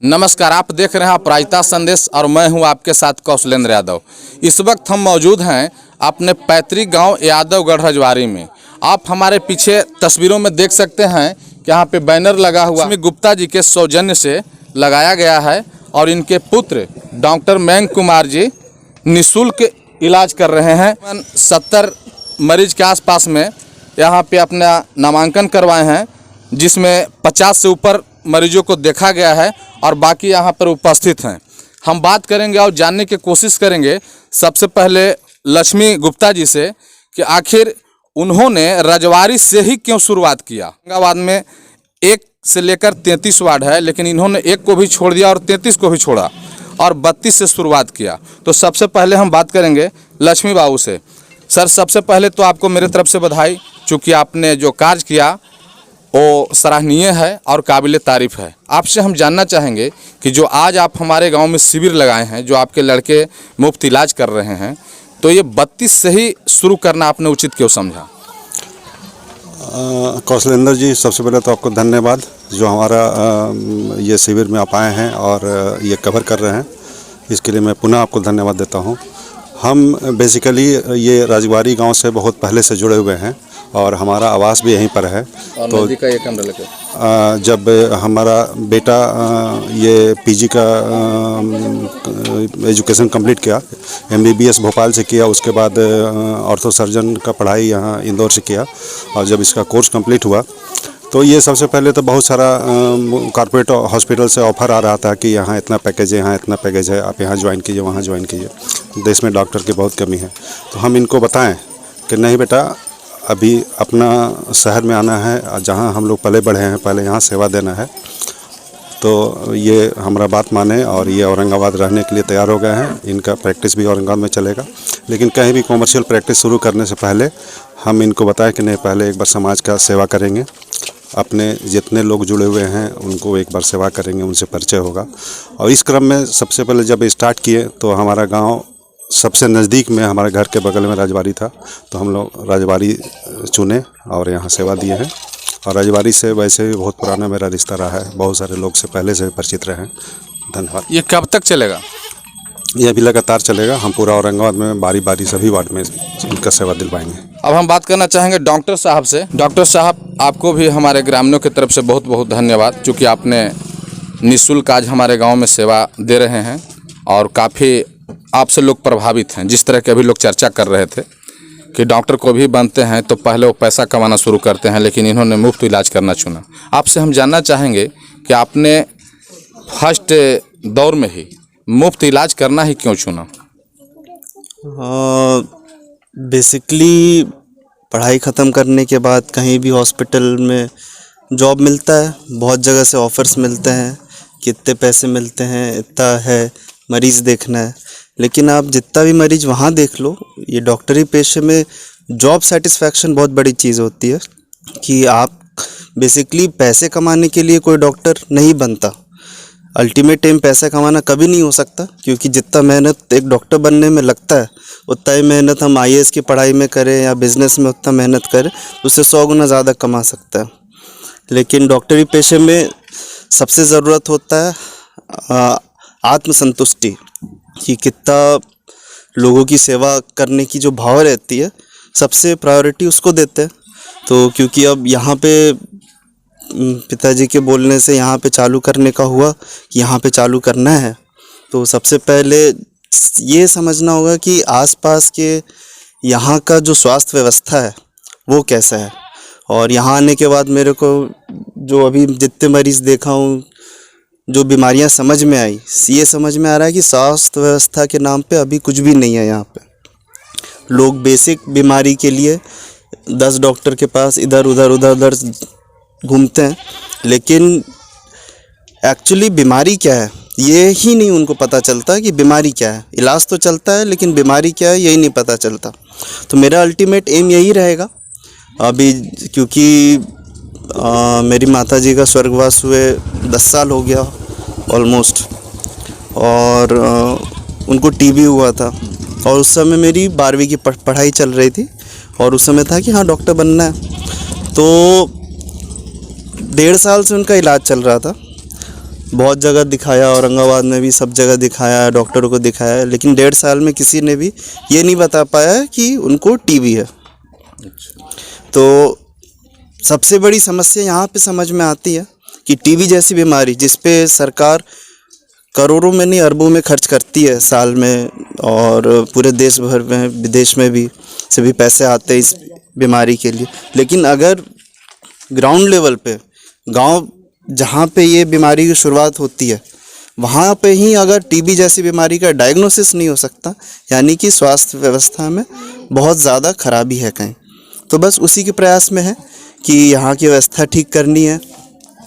नमस्कार, आप देख रहे हैं अपराजिता संदेश और मैं हूं आपके साथ कौशलेंद्र यादव। इस वक्त हम मौजूद हैं अपने पैतृक गांव यादवगढ़ रजवाड़ी में। आप हमारे पीछे तस्वीरों में देख सकते हैं कि यहाँ पे बैनर लगा हुआ है गुप्ता जी के सौजन्य से लगाया गया है और इनके पुत्र डॉक्टर मयंक कुमार जी निःशुल्क इलाज कर रहे हैं। 70 मरीज के आसपास में यहाँ पे अपना नामांकन करवाए हैं, जिसमें 50 से ऊपर मरीजों को देखा गया है और बाकी यहाँ पर उपस्थित हैं। हम बात करेंगे और जानने की कोशिश करेंगे सबसे पहले लक्ष्मी गुप्ता जी से कि आखिर उन्होंने रजवाड़ी से ही क्यों शुरुआत किया। औरंगाबाद में 1 से लेकर 33 वार्ड है, लेकिन इन्होंने 1 को भी छोड़ दिया और 33 को भी छोड़ा और 32 से शुरुआत किया। तो सबसे पहले हम बात करेंगे लक्ष्मी बाबू से। सर, सबसे पहले तो आपको मेरे तरफ से बधाई, चूँकि आपने जो कार्य किया वो सराहनीय है और काबिल तारीफ़ है। आपसे हम जानना चाहेंगे कि जो आज आप हमारे गांव में शिविर लगाए हैं, जो आपके लड़के मुफ्त इलाज कर रहे हैं, तो ये 32 से ही शुरू करना आपने उचित क्यों समझा? कौशलेंद्र जी, सबसे पहले तो आपको धन्यवाद जो हमारा ये शिविर में आप आए हैं और ये कवर कर रहे हैं, इसके लिए मैं पुनः आपको धन्यवाद देता हूँ। हम बेसिकली ये रजवाड़ी गांव से बहुत पहले से जुड़े हुए हैं और हमारा आवास भी यहीं पर है। तो का ये कमरा लेकर जब हमारा बेटा ये पीजी का एजुकेशन कंप्लीट किया, MBBS भोपाल से किया, उसके बाद ऑर्थो सर्जन का पढ़ाई यहाँ इंदौर से किया और जब इसका कोर्स कंप्लीट हुआ तो ये सबसे पहले तो बहुत सारा कॉर्पोरेट हॉस्पिटल से ऑफ़र आ रहा था कि यहाँ इतना पैकेज है, यहाँ इतना पैकेज है, आप यहाँ ज्वाइन कीजिए, वहाँ ज्वाइन कीजिए। देश में डॉक्टर की बहुत कमी है। तो हम इनको बताएं कि नहीं बेटा, अभी अपना शहर में आना है, जहाँ हम लोग पले बढ़े हैं, पहले यहाँ सेवा देना है। तो ये हमारा बात माने और ये औरंगाबाद रहने के लिए तैयार हो गए हैं। इनका प्रैक्टिस भी औरंगाबाद में चलेगा, लेकिन कहीं भी कॉमर्शियल प्रैक्टिस शुरू करने से पहले हम इनको बताएं कि नहीं, पहले एक बार समाज का सेवा करेंगे, अपने जितने लोग जुड़े हुए हैं उनको एक बार सेवा करेंगे, उनसे परिचय होगा। और इस क्रम में सबसे पहले जब स्टार्ट किए तो हमारा गाँव सबसे नज़दीक में, हमारे घर के बगल में रजवाड़ी था, तो हम लोग रजवाड़ी चुने और यहाँ सेवा दिए हैं। और रजवाड़ी से वैसे भी बहुत पुराना मेरा रिश्ता रहा है, बहुत सारे लोग से पहले से परिचित रहे हैं। धन्यवाद। ये कब तक चलेगा? ये अभी लगातार चलेगा। हम पूरा औरंगाबाद में बारी बारी सभी वार्ड में इनका सेवा दिलवाएंगे। अब हम बात करना चाहेंगे डॉक्टर साहब से। डॉक्टर साहब, आपको भी हमारे ग्रामीणों की तरफ से बहुत बहुत धन्यवाद, क्योंकि आपने निःशुल्क आज हमारे गाँव में सेवा दे रहे हैं और काफ़ी आपसे लोग प्रभावित हैं। जिस तरह के अभी लोग चर्चा कर रहे थे कि डॉक्टर को भी बनते हैं तो पहले वो पैसा कमाना शुरू करते हैं, लेकिन इन्होंने मुफ्त इलाज करना चुना। आपसे हम जानना चाहेंगे कि आपने फर्स्ट दौर में ही मुफ्त इलाज करना ही क्यों चुना? बेसिकली पढ़ाई ख़त्म करने के बाद कहीं भी हॉस्पिटल में जॉब मिलता है, बहुत जगह से ऑफ़र्स मिलते हैं कि इतने पैसे मिलते हैं, इतना है, मरीज़ देखना है। लेकिन आप जितना भी मरीज़ वहाँ देख लो, ये डॉक्टरी पेशे में जॉब सेटिस्फैक्शन बहुत बड़ी चीज़ होती है कि आप बेसिकली पैसे कमाने के लिए कोई डॉक्टर नहीं बनता। अल्टीमेट एम पैसा कमाना कभी नहीं हो सकता, क्योंकि जितना मेहनत एक डॉक्टर बनने में लगता है उतना ही मेहनत हम IAS की पढ़ाई में करें या बिज़नेस में उतना मेहनत करें, उससे 100 गुना ज़्यादा कमा सकता है। लेकिन डॉक्टरी पेशे में सबसे ज़रूरत होता है आत्मसंतुष्टि, कि कितना लोगों की सेवा करने की जो भाव रहती है, सबसे प्रायोरिटी उसको देते हैं। तो क्योंकि अब यहाँ पे पिताजी के बोलने से यहाँ पे चालू करने का हुआ कि यहाँ पे चालू करना है, तो सबसे पहले ये समझना होगा कि आसपास के यहाँ का जो स्वास्थ्य व्यवस्था है वो कैसा है। और यहाँ आने के बाद मेरे को जो अभी जितने मरीज़ देखा हूँ, जो बीमारियां समझ में आई, ये समझ में आ रहा है कि स्वास्थ्य व्यवस्था के नाम पे अभी कुछ भी नहीं है। यहाँ पे लोग बेसिक बीमारी के लिए 10 डॉक्टर के पास इधर उधर घूमते हैं, लेकिन एक्चुअली बीमारी क्या है ये ही नहीं उनको पता चलता कि बीमारी क्या है। इलाज तो चलता है, लेकिन बीमारी क्या है यही नहीं पता चलता। तो मेरा अल्टीमेट एम यही रहेगा अभी, क्योंकि मेरी माताजी का स्वर्गवास हुए 10 साल हो गया ऑलमोस्ट, और उनको TB हुआ था और उस समय मेरी 12वीं की पढ़ाई चल रही थी और उस समय था कि हाँ डॉक्टर बनना है। तो 1.5 साल से उनका इलाज चल रहा था। बहुत जगह दिखाया, औरंगाबाद में भी सब जगह दिखाया, डॉक्टरों को दिखाया, लेकिन 1.5 साल में किसी ने भी ये नहीं बता पाया कि उनको टीबी है। तो सबसे बड़ी समस्या यहाँ पे समझ में आती है कि टीबी जैसी बीमारी जिस पे सरकार करोड़ों में नहीं अरबों में खर्च करती है साल में, और पूरे देश भर में विदेश में भी सभी पैसे आते हैं इस बीमारी के लिए, लेकिन अगर ग्राउंड लेवल पे गांव जहाँ पे ये बीमारी की शुरुआत होती है वहाँ पे ही अगर टीबी जैसी बीमारी का डायग्नोसिस नहीं हो सकता, यानी कि स्वास्थ्य व्यवस्था में बहुत ज़्यादा खराबी है कहीं। तो बस उसी के प्रयास में है कि यहाँ की व्यवस्था ठीक करनी है,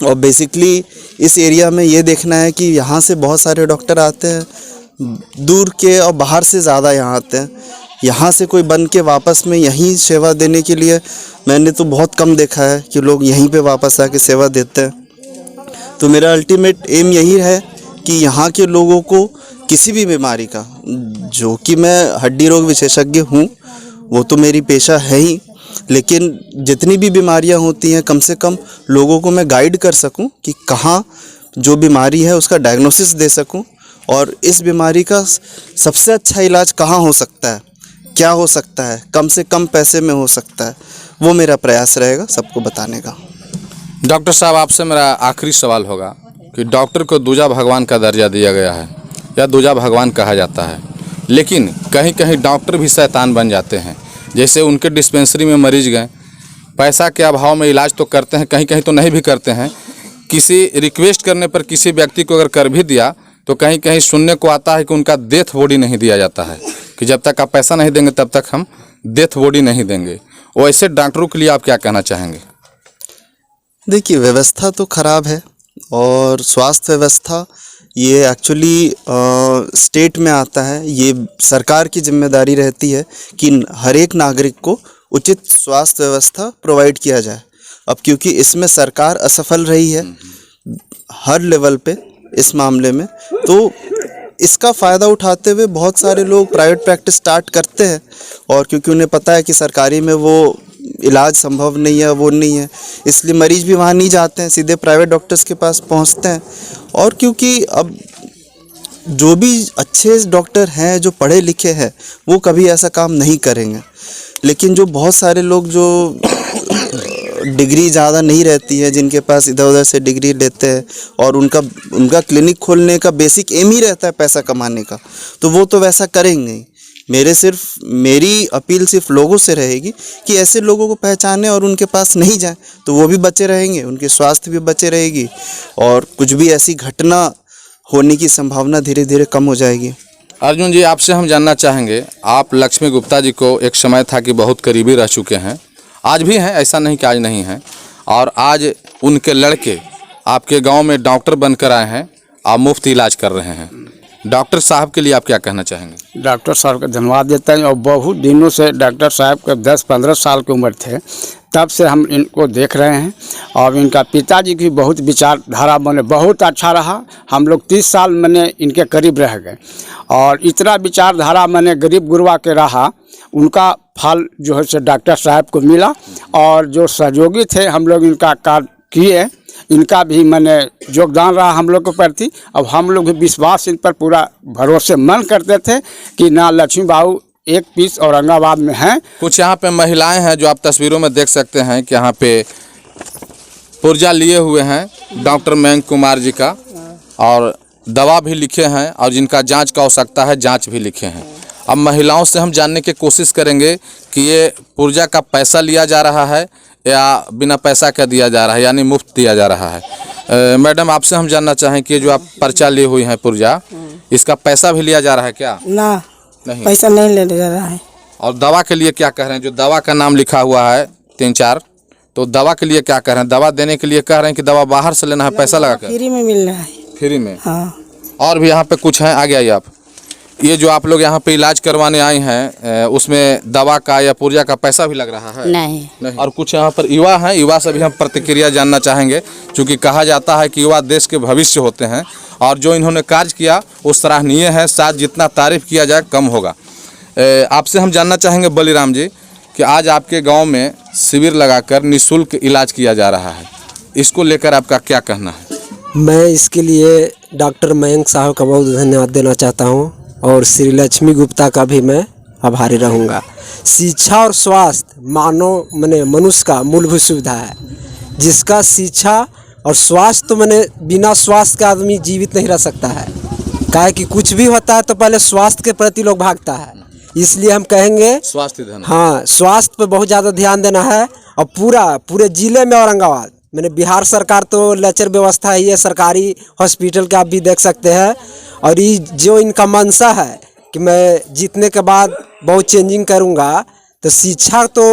और बेसिकली इस एरिया में ये देखना है कि यहाँ से बहुत सारे डॉक्टर आते हैं, दूर के और बाहर से ज़्यादा यहाँ आते हैं। यहाँ से कोई बन के वापस में यहीं सेवा देने के लिए मैंने तो बहुत कम देखा है कि लोग यहीं पे वापस आके सेवा देते हैं। तो मेरा अल्टीमेट एम यही है कि यहाँ के लोगों को किसी भी बीमारी का, जो कि मैं हड्डी रोग विशेषज्ञ हूँ, वो तो मेरी पेशा है ही, लेकिन जितनी भी बीमारियाँ होती हैं कम से कम लोगों को मैं गाइड कर सकूँ कि कहाँ जो बीमारी है उसका डायग्नोसिस दे सकूँ, और इस बीमारी का सबसे अच्छा इलाज कहाँ हो सकता है, क्या हो सकता है, कम से कम पैसे में हो सकता है, वो मेरा प्रयास रहेगा सबको बताने का। डॉक्टर साहब, आपसे मेरा आखिरी सवाल होगा कि डॉक्टर को दूजा भगवान का दर्जा दिया गया है या दूजा भगवान कहा जाता है, लेकिन कहीं कहीं डॉक्टर भी शैतान बन जाते हैं। जैसे उनके डिस्पेंसरी में मरीज गए, पैसा के अभाव में इलाज तो करते हैं, कहीं कहीं तो नहीं भी करते हैं। किसी रिक्वेस्ट करने पर किसी व्यक्ति को अगर कर भी दिया तो कहीं कहीं सुनने को आता है कि उनका डेथ बॉडी नहीं दिया जाता है, कि जब तक आप पैसा नहीं देंगे तब तक हम डेथ बॉडी नहीं देंगे। वो ऐसे डॉक्टरों के लिए आप क्या कहना चाहेंगे? देखिए, व्यवस्था तो ख़राब है, और स्वास्थ्य व्यवस्था ये एक्चुअली स्टेट में आता है। ये सरकार की जिम्मेदारी रहती है कि हर एक नागरिक को उचित स्वास्थ्य व्यवस्था प्रोवाइड किया जाए। अब क्योंकि इसमें सरकार असफल रही है हर लेवल पे इस मामले में, तो इसका फ़ायदा उठाते हुए बहुत सारे लोग प्राइवेट प्रैक्टिस स्टार्ट करते हैं, और क्योंकि उन्हें पता है कि सरकारी में वो इलाज संभव नहीं है, वो नहीं है, इसलिए मरीज भी वहाँ नहीं जाते हैं, सीधे प्राइवेट डॉक्टर्स के पास पहुँचते हैं। और क्योंकि अब जो भी अच्छे डॉक्टर हैं, जो पढ़े लिखे हैं, वो कभी ऐसा काम नहीं करेंगे, लेकिन जो बहुत सारे लोग जो डिग्री ज़्यादा नहीं रहती है, जिनके पास इधर उधर से डिग्री लेते हैं, और उनका क्लिनिक खोलने का बेसिक एम ही रहता है पैसा कमाने का, तो वो तो वैसा करेंगे ही। मेरी अपील सिर्फ लोगों से रहेगी कि ऐसे लोगों को पहचाने और उनके पास नहीं जाएं, तो वो भी बचे रहेंगे, उनके स्वास्थ्य भी बचे रहेगी, और कुछ भी ऐसी घटना होने की संभावना धीरे धीरे कम हो जाएगी। अर्जुन जी, आपसे हम जानना चाहेंगे, आप लक्ष्मी गुप्ता जी को एक समय था कि बहुत करीबी रह चुके हैं, आज भी हैं, ऐसा नहीं कि आज नहीं हैं, और आज उनके लड़के आपके गांव में डॉक्टर बनकर आए हैं, आप मुफ्त इलाज कर रहे हैं। डॉक्टर साहब के लिए आप क्या कहना चाहेंगे? डॉक्टर साहब का धन्यवाद देते हैं, और बहुत दिनों से डॉक्टर साहब के 10-15 साल की उम्र थे तब से हम इनको देख रहे हैं, और इनका पिताजी की बहुत विचारधारा मैंने बहुत अच्छा रहा। हम लोग 30 साल मैंने इनके करीब रह गए, और इतना विचारधारा मैंने गरीब गुरबा के रहा, उनका फल जो है से डॉक्टर साहब को मिला, और जो सहयोगी थे हम लोग इनका कार्य किए, इनका भी मैंने योगदान रहा हम लोग के प्रति। अब हम लोग भी विश्वास इन पर पूरा भरोसेमंद करते थे कि ना लक्ष्मी बाबू एक पीस औरंगाबाद में हैं। कुछ यहाँ पे महिलाएं हैं जो आप तस्वीरों में देख सकते हैं कि यहाँ पे पुर्जा लिए हुए हैं डॉक्टर मयंक कुमार जी का, और दवा भी लिखे हैं, और जिनका जांच का आवश्यकता है जांच भी लिखे हैं। अब महिलाओं से हम जानने की कोशिश करेंगे कि ये पुर्जा का पैसा लिया जा रहा है या बिना पैसा का दिया जा रहा है, यानी मुफ्त दिया जा रहा है। मैडम, आपसे हम जानना चाहें कि जो आप पर्चा लिए हुई हैं पुर्जा, इसका पैसा भी लिया जा रहा है क्या? ना, नहीं, पैसा नहीं ले जा रहा है। और दवा के लिए क्या कह रहे हैं? जो दवा का नाम लिखा हुआ है 3-4, तो दवा के लिए क्या कह रहे हैं? दवा देने के लिए कह रहे हैं कि दवा बाहर से लेना है पैसा लगा कर? फ्री में मिल रहा है। फ्री में? हाँ। और भी यहाँ पे कुछ हैं, आगे आइए आप। ये जो आप लोग यहाँ पे इलाज करवाने आए हैं, उसमें दवा का या पुर्जा का पैसा भी लग रहा है? नहीं। और कुछ यहाँ पर युवा हैं, युवा से भी हम प्रतिक्रिया जानना चाहेंगे, क्योंकि कहा जाता है कि युवा देश के भविष्य होते हैं, और जो इन्होंने कार्य किया वो सराहनीय है, शायद जितना तारीफ किया जाए कम होगा। आपसे हम जानना चाहेंगे बलिराम जी कि आज आपके गांव में शिविर लगाकर निःशुल्क इलाज किया जा रहा है, इसको लेकर आपका क्या कहना है? मैं इसके लिए डॉक्टर मयंक साहब का बहुत धन्यवाद देना चाहता हूँ और श्री लक्ष्मी गुप्ता का भी मैं आभारी रहूँगा। शिक्षा और स्वास्थ्य मानव माने मनुष्य का मूलभूत सुविधा है, जिसका शिक्षा और स्वास्थ्य तो माने बिना स्वास्थ्य के आदमी जीवित नहीं रह सकता है। काहे कि कुछ भी होता है तो पहले स्वास्थ्य के प्रति लोग भागता है, इसलिए हम कहेंगे स्वास्थ्य धन। हाँ, स्वास्थ्य पे बहुत ज़्यादा ध्यान देना है। और पूरे ज़िले में औरंगाबाद मैंने बिहार सरकार तो लेक्चर व्यवस्था ही है, सरकारी हॉस्पिटल के आप भी देख सकते हैं। और ये जो इनका मंशा है कि मैं जीतने के बाद बहुत चेंजिंग करूँगा, तो शिक्षा तो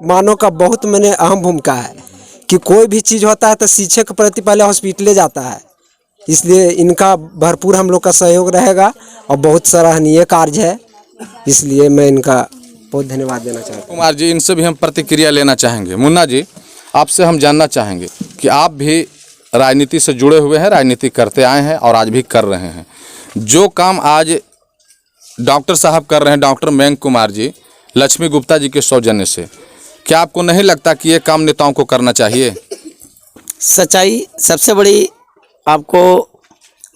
मानव का बहुत मैंने अहम भूमिका है कि कोई भी चीज़ होता है तो शिक्षा के प्रति पहले हॉस्पिटल जाता है, इसलिए इनका भरपूर हम लोग का सहयोग रहेगा और बहुत सराहनीय कार्य है, इसलिए मैं इनका बहुत धन्यवाद देना चाहता हूँ। कुमार जी, इनसे भी हम प्रतिक्रिया लेना चाहेंगे। मुन्ना जी, आपसे हम जानना चाहेंगे कि आप भी राजनीति से जुड़े हुए हैं, राजनीति करते आए हैं और आज भी कर रहे हैं। जो काम आज डॉक्टर साहब कर रहे हैं, डॉक्टर मयंक कुमार जी, लक्ष्मी गुप्ता जी के सौजन्य से, क्या आपको नहीं लगता कि ये काम नेताओं को करना चाहिए? सच्चाई सबसे बड़ी आपको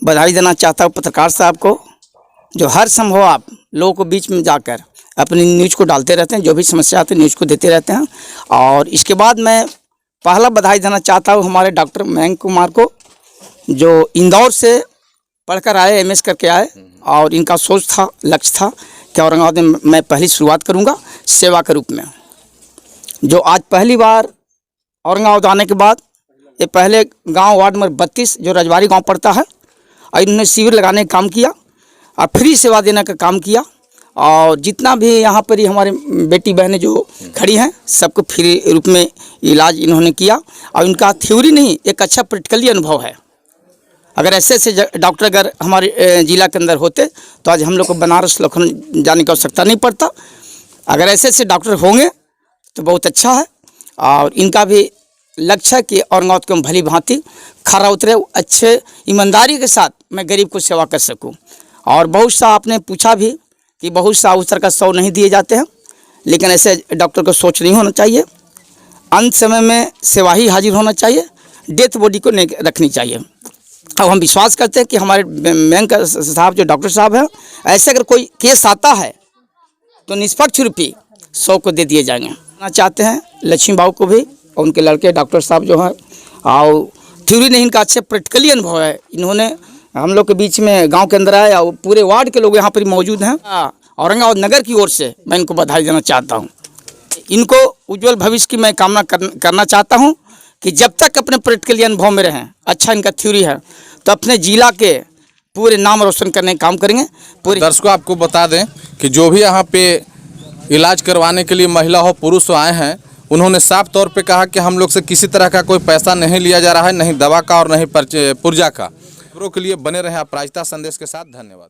बधाई देना चाहता हूँ पत्रकार साहब को, जो हर संभव आप लोगों को बीच में जाकर अपनी न्यूज़ को डालते रहते हैं, जो भी समस्या आती है न्यूज़ को देते रहते हैं। और इसके बाद मैं पहला बधाई देना चाहता हूँ हमारे डॉक्टर मयंक कुमार को, जो इंदौर से पढ़कर आए, MS करके आए, और इनका सोच था, लक्ष्य था कि औरंगाबाद में मैं पहली शुरुआत करूँगा सेवा के रूप में। जो आज पहली बार औरंगाबाद आने के बाद ये पहले गांव वार्ड नंबर 32 जो रजवाड़ी गांव पड़ता है, और इन्होंने शिविर लगाने का काम किया और फ्री सेवा देने का काम किया। और जितना भी यहाँ पर ही हमारे बेटी बहनें जो खड़ी हैं, सबको फ्री रूप में इलाज इन्होंने किया। और इनका थ्योरी नहीं, एक अच्छा प्रैक्टिकली अनुभव है। अगर ऐसे डॉक्टर अगर हमारे ज़िला के अंदर होते तो आज हम लोग को बनारस लखनऊ जाने की आवश्यकता नहीं पड़ता। अगर ऐसे डॉक्टर होंगे तो बहुत अच्छा है। और इनका भी लक्ष्य है कि औरंगाबाद को भली भांति खरा उतरे, अच्छे ईमानदारी के साथ मैं गरीब को सेवा कर सकूं। और बहुत सा आपने पूछा भी कि बहुत सा उस तरह का 100 नहीं दिए जाते हैं, लेकिन ऐसे डॉक्टर को सोच नहीं होना चाहिए। अंत समय में सेवा ही हाजिर होना चाहिए, डेथ बॉडी को नहीं रखनी चाहिए। अब हम विश्वास करते हैं कि हमारे मयंक साहब जो डॉक्टर साहब हैं, ऐसे अगर कोई केस आता है तो निष्पक्ष रूपी 100 को दे दिए जाएंगे। चाहते हैं लक्ष्मी बाबू को भी और उनके लड़के डॉक्टर साहब जो हैं, और थ्योरी नहीं, इनका अच्छे प्रैक्टिकली अनुभव है। इन्होंने हम लोग के बीच में गांव के अंदर आए और पूरे वार्ड के लोग यहाँ पर मौजूद हैं। औरंगाबाद नगर की ओर से मैं इनको बधाई देना चाहता हूँ। इनको उज्जवल भविष्य की मैं कामना करना चाहता हूँ कि जब तक अपने प्रैक्टिकली अनुभव में रहें, अच्छा इनका थ्योरी है, तो अपने जिला के पूरे नाम रोशन करने का काम करेंगे। पूरे दर्शकों, आपको बता दें कि जो भी यहाँ पे इलाज करवाने के लिए महिला हो पुरुष हो आए हैं, उन्होंने साफ तौर पे कहा कि हम लोग से किसी तरह का कोई पैसा नहीं लिया जा रहा है, नहीं दवा का और नहीं पुर्जा का। खबरों के लिए बने रहें अपराजिता संदेश के साथ। धन्यवाद।